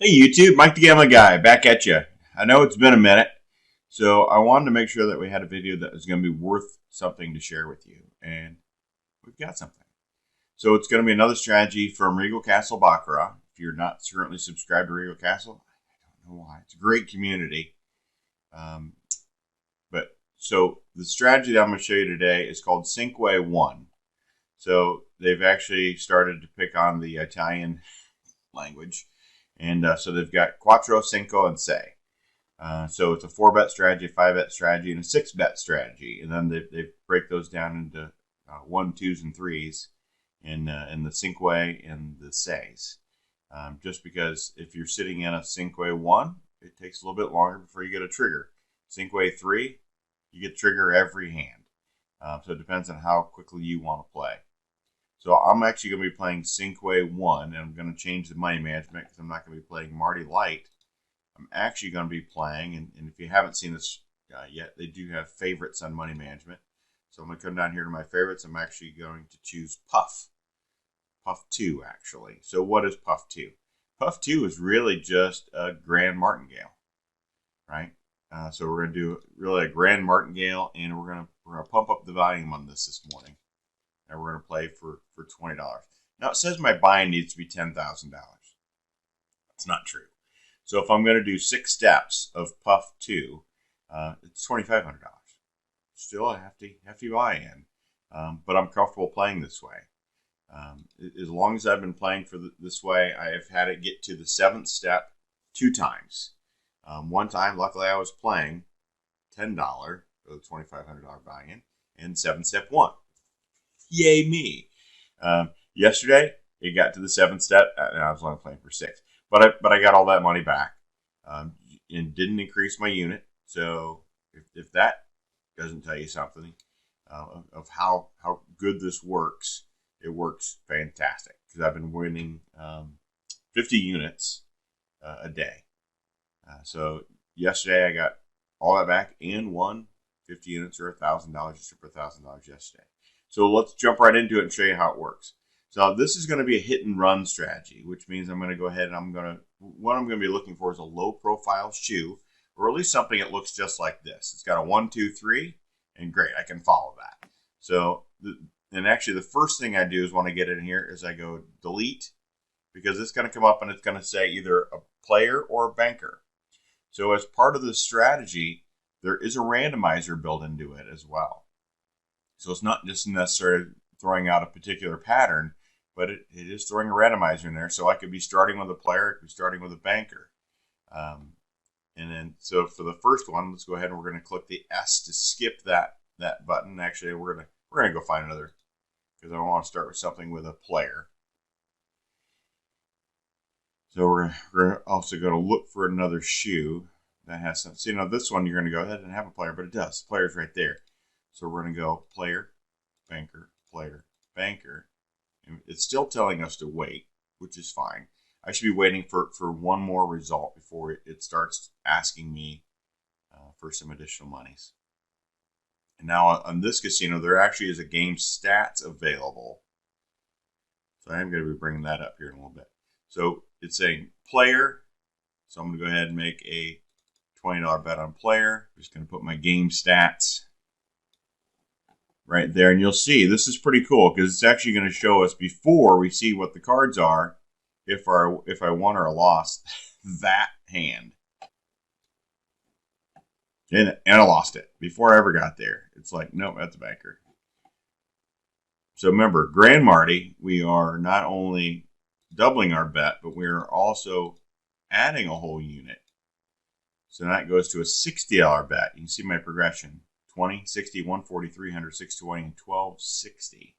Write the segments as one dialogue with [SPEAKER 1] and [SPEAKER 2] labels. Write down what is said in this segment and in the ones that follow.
[SPEAKER 1] Hey YouTube, Mike the Gambling Guy, back at you. I know it's been a minute, so I wanted to make sure that we had a video that was going to be worth something to share with you, and we've got something. So it's going to be another strategy from Rigel Castle Baccarat. If you're not currently subscribed to Rigel Castle, I don't know why. It's a great community. Um, so the strategy that I'm going to show you today is called CinQue I. So they've actually started to pick on the Italian language. And so they've got Quattro, Cinco, and Sei. So it's a 4-bet strategy, a 5-bet strategy, and a 6-bet strategy. And then they break those down into 1, 2s, and 3s in the CinQue and the Seis. Just because if you're sitting in a CinQue 1, it takes a little bit longer before you get a trigger. CinQue 3, you get trigger every hand. So it depends on how quickly you want to play. So I'm actually going to be playing CinQue 1, and I'm going to change the money management because I'm not going to be playing Marty Light. I'm actually going to be playing, and if you haven't seen this yet, they do have favorites on money management. So I'm going to come down here to my favorites. I'm actually going to choose Puff. Puff 2, actually. So what is Puff 2? Puff 2 is really just a Grand Martingale, right? So we're going to do really a Grand Martingale, and we're going to pump up the volume on this morning. And we're going to play for $20. Now, it says my buy-in needs to be $10,000. That's not true. So if I'm going to do 6 steps of Puff 2, it's $2,500. Still a hefty buy-in, but I'm comfortable playing this way. As long as I've been playing for this way, I have had it get to the 7th step 2 times. One time, luckily, I was playing $10, or the $2,500 buy-in, and 7th step 1. Yay me! Yesterday it got to the 7th step, and I was only playing for 6, but I got all that money back, and didn't increase my unit. So if that doesn't tell you something of how good this works, it works fantastic because I've been winning 50 units a day. So yesterday I got all that back and won 50 units or $1,000, just over $1,000 yesterday. So let's jump right into it and show you how it works. So this is going to be a hit and run strategy, which means I'm going to go ahead and what I'm going to be looking for is a low profile shoe, or at least something that looks just like this. It's got a 1, 2, 3, and great, I can follow that. So, and actually the first thing I do is when I get in here is I go delete, because it's going to come up and it's going to say either a player or a banker. So as part of this strategy, there is a randomizer built into it as well. So it's not just necessarily throwing out a particular pattern, but it is throwing a randomizer in there. So I could be starting with a player, I could be starting with a banker. And then, so for the first one, let's go ahead and we're going to click the S to skip that button. Actually, we're going to go find another, because I want to start with something with a player. So we're also going to look for another shoe that has some. So, this one you're going to go ahead and have a player, but it does. The player's right there. So we're going to go player, banker, player, banker. And it's still telling us to wait, which is fine. I should be waiting for one more result before it starts asking me for some additional monies. And now on this casino, there actually is a game stats available. So I am going to be bringing that up here in a little bit. So it's saying player. So I'm going to go ahead and make a $20 bet on player. I'm just going to put my game stats right there, and you'll see this is pretty cool because it's actually going to show us before we see what the cards are if I won or lost that hand. And I lost it before I ever got there. It's like, nope, that's a banker. So remember, Grand Marty, we are not only doubling our bet, but we are also adding a whole unit. So that goes to a $60 bet. You can see my progression. 20, 60, 140, 300, 620, and 1260.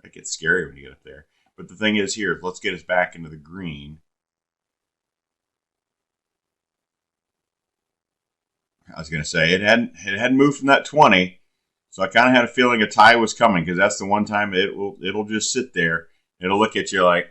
[SPEAKER 1] That gets scary when you get up there. But the thing is here, let's get us back into the green. I was going to say, it hadn't moved from that 20, so I kind of had a feeling a tie was coming, because that's the one time it'll just sit there. It'll look at you like,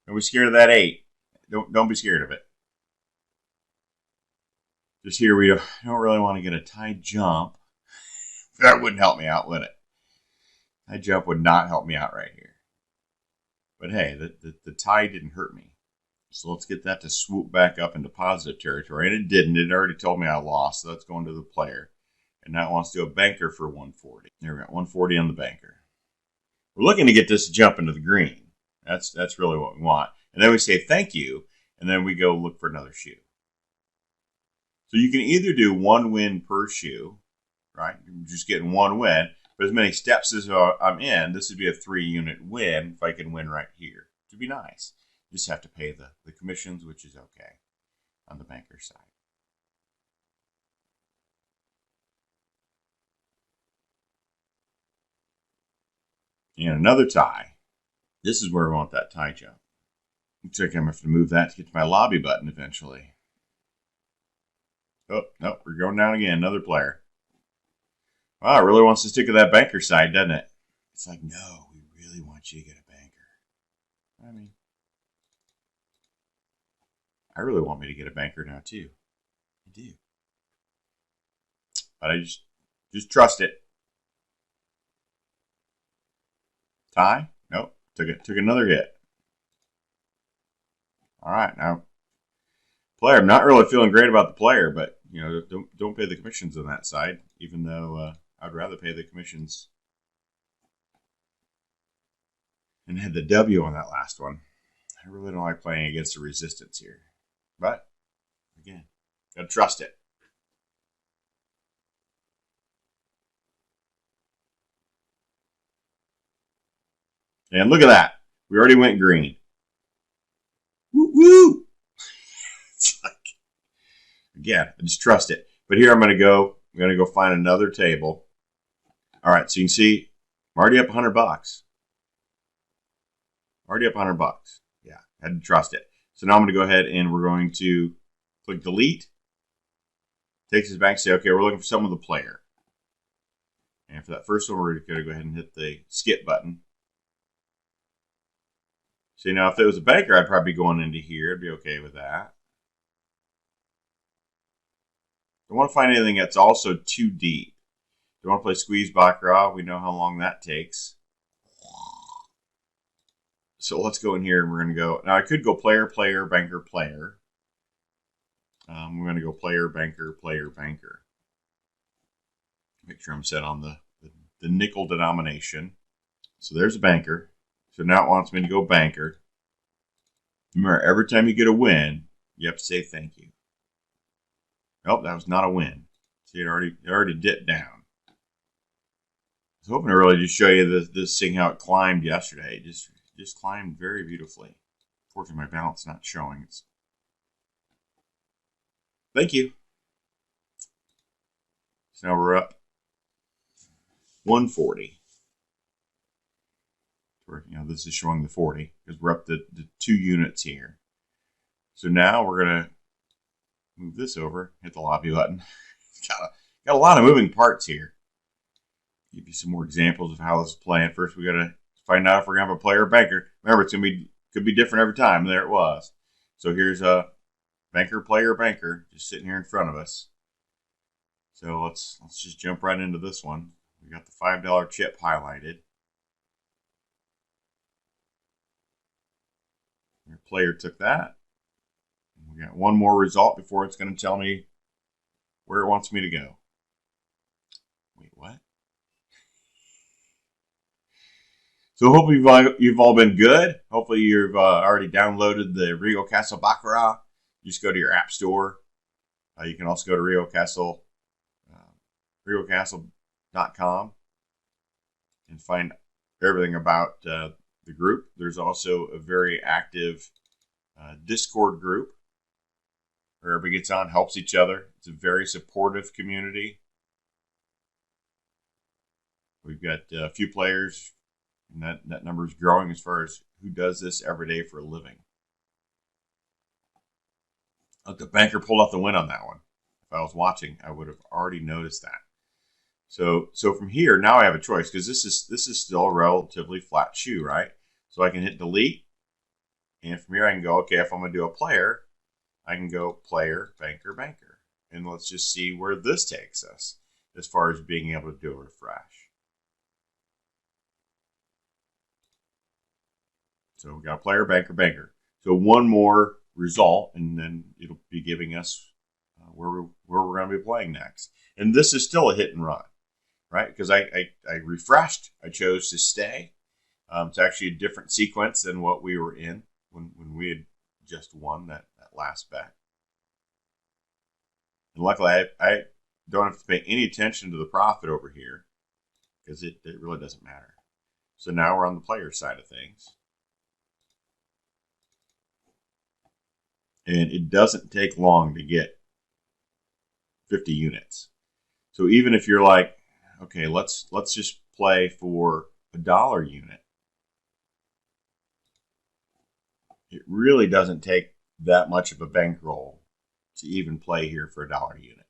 [SPEAKER 1] don't be scared of that 8. Don't be scared of it. Just here, we don't really want to get a tie jump. That wouldn't help me out, would it? Tie jump would not help me out right here. But hey, the tie didn't hurt me. So let's get that to swoop back up into positive territory. And it didn't. It already told me I lost. So that's going to the player. And now it wants to do a banker for 140. There we go, 140 on the banker. We're looking to get this to jump into the green. That's really what we want. And then we say thank you, and then we go look for another shoe. So you can either do one win per shoe, right? You're just getting one win. But as many steps as I'm in, this would be a 3-unit win if I can win right here. It would be nice. You just have to pay the commissions, which is okay on the banker side. And another tie. This is where we want that tie jump. Looks like I'm going to have to move that to get to my lobby button eventually. Oh, no, we're going down again. Another player. Wow, it really wants to stick to that banker side, doesn't it? It's like, no, we really want you to get a banker. I mean, I really want me to get a banker now, too. I do. But I just trust it. Tie? Nope. Took another hit. All right, now player. I'm not really feeling great about the player, but you know, don't pay the commissions on that side. Even though I'd rather pay the commissions and had the W on that last one. I really don't like playing against the resistance here, but again, gotta trust it. And look at that. We already went green. Woo woo! It's like, again, I just trust it. But here I'm going to go find another table. All right, so you can see I'm already up $100. Already up $100. Yeah, I had to trust it. So now I'm going to go ahead and we're going to click delete. Takes us back and say, okay, we're looking for some of the player. And for that first one, we're going to go ahead and hit the skip button. So now if it was a banker, I'd probably be going into here. I'd be okay with that. Don't want to find anything that's also too deep. Don't want to play squeeze Baccarat. We know how long that takes. So let's go in here and we're going to go. Now I could go player, player, banker, player. We're going to go player, banker, player, banker. Make sure I'm set on the nickel denomination. So there's a banker. So now it wants me to go banker. Remember, every time you get a win, you have to say thank you. Nope, that was not a win. See, it already dipped down. I was hoping to really just show you this thing how it climbed yesterday. It just climbed very beautifully. Unfortunately, my balance is not showing. Thank you. So now we're up 140. You know, this is showing the 40 because we're up to 2 units here. So now we're gonna move this over, hit the lobby button. got a lot of moving parts here. Give you some more examples of how this is playing. First, we gotta find out if we're gonna have a player or banker. Remember, it's could be different every time. There it was. So here's a banker, player, banker, just sitting here in front of us. So let's just jump right into this one. We got the $5 chip highlighted. Your player took that. We got one more result before it's going to tell me where it wants me to go. Wait, what? So hopefully you've all been good. Hopefully you've already downloaded the Rigel Castle Baccarat. Just go to your app store. You can also go to Rigel Castle, RigelCastle.com and find everything about the group. There's also a very active Discord group where everybody gets on, helps each other. It's a very supportive community. We've got a few players, and that number is growing as far as who does this every day for a living. Look, the banker pulled off the win on that one. If I was watching, I would have already noticed that. So from here, now I have a choice because this is still a relatively flat shoe, right? So I can hit delete, and from here I can go, okay, if I'm going to do a player, I can go player, banker, banker. And let's just see where this takes us as far as being able to do a refresh. So we got player, banker, banker. So one more result, and then it'll be giving us where we're going to be playing next. And this is still a hit and run, right? Because I refreshed. I chose to stay. It's actually a different sequence than what we were in when we had just won that last bet. And luckily, I don't have to pay any attention to the profit over here because it really doesn't matter. So now we're on the player side of things. And it doesn't take long to get 50 units. So even if you're like, okay, let's just play for $1 unit, it really doesn't take that much of a bankroll to even play here for $1 unit.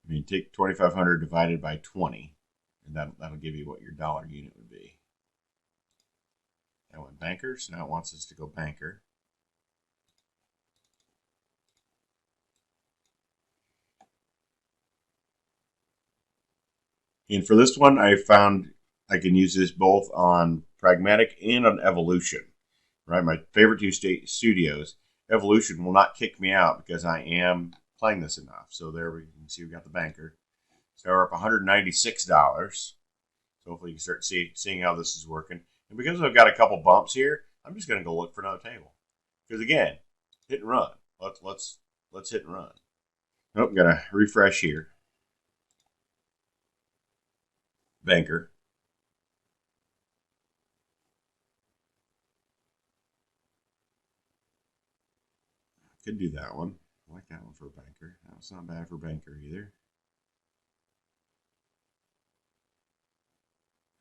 [SPEAKER 1] I mean, take 2,500 divided by 20, and that'll give you what your $1 unit would be. That went banker, so now it wants us to go banker. And for this one, I found I can use this both on pragmatic and on evolution. Right, my favorite two studios. Evolution will not kick me out because I am playing this enough. So there we can see we got the banker. So we're up $196. So hopefully you can start seeing how this is working. And because I've got a couple bumps here, I'm just going to go look for another table. Because again, hit and run. Let's hit and run. Nope, got to refresh here. Banker. Could do that one. I like that one for a banker. That's not bad for banker either.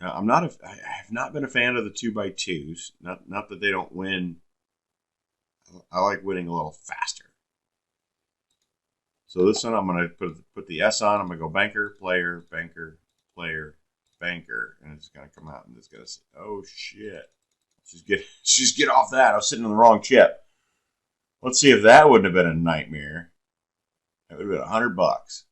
[SPEAKER 1] Now, I have not been a fan of the 2x2s. Not that they don't win. I like winning a little faster. So this one I'm going to put the S on. I'm going to go banker, player, banker, player, banker, and it's going to come out and it's going to say, oh shit. Just get off that. I was sitting on the wrong chip. Let's see if that wouldn't have been a nightmare. That would have been $100.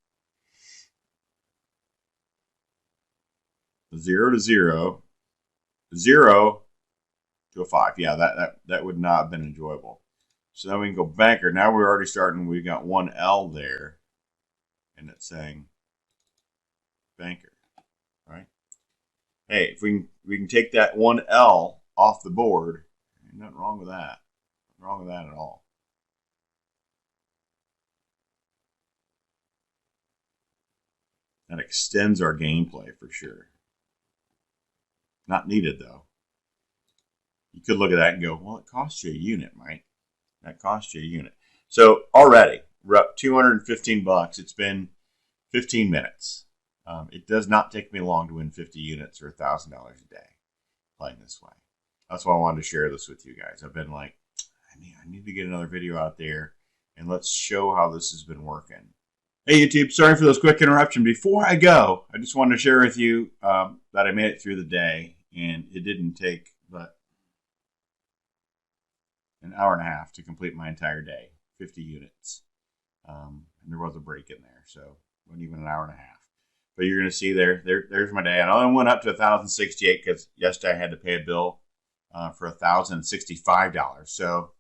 [SPEAKER 1] 0 to 0. 0 to a 5. Yeah, that would not have been enjoyable. So now we can go banker. Now we're already starting. We've got one L there. And it's saying banker. Right? Hey, if we can take that one L off the board, ain't nothing wrong with that. Nothing wrong with that at all. That extends our gameplay for sure. Not needed though. You could look at that and go, well, it costs you a unit, Mike. That costs you a unit. So already we're up $215. It's been 15 minutes. It does not take me long to win 50 units or $1,000 a day playing this way. That's why I wanted to share this with you guys. I've been like, I need to get another video out there and let's show how this has been working. Hey YouTube, sorry for those quick interruption. Before I go, I just wanted to share with you that I made it through the day, and it didn't take but an hour and a half to complete my entire day, 50 units. And there was a break in there, so it wasn't even an hour and a half. But you're going to see there's my day. And I only went up to $1,068 because yesterday I had to pay a bill for $1,065. So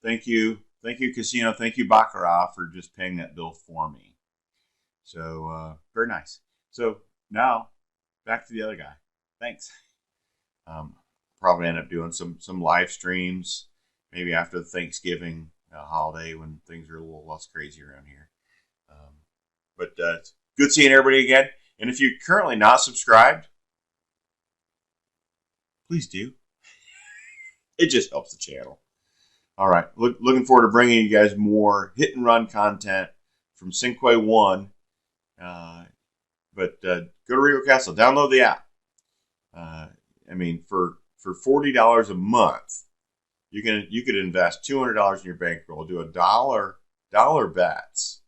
[SPEAKER 1] thank you. Thank you, Casino. Thank you, Baccarat, for just paying that bill for me. So, very nice. So, now, back to the other guy. Thanks. Probably end up doing some live streams, maybe after the Thanksgiving holiday when things are a little less crazy around here. But it's good seeing everybody again. And if you're currently not subscribed, please do. It just helps the channel. All right, looking forward to bringing you guys more hit and run content from CinQue I. But go to Rigel Castle, download the app. I mean, for $40 a month, you could invest $200 in your bankroll, do dollar bets,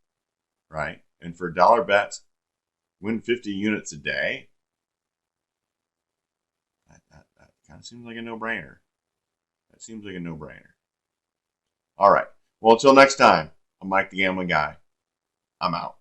[SPEAKER 1] right? And for dollar bets, win 50 units a day. That kind of seems like a no-brainer. That seems like a no-brainer. All right. Well, until next time, I'm Mike the Gambling Guy. I'm out.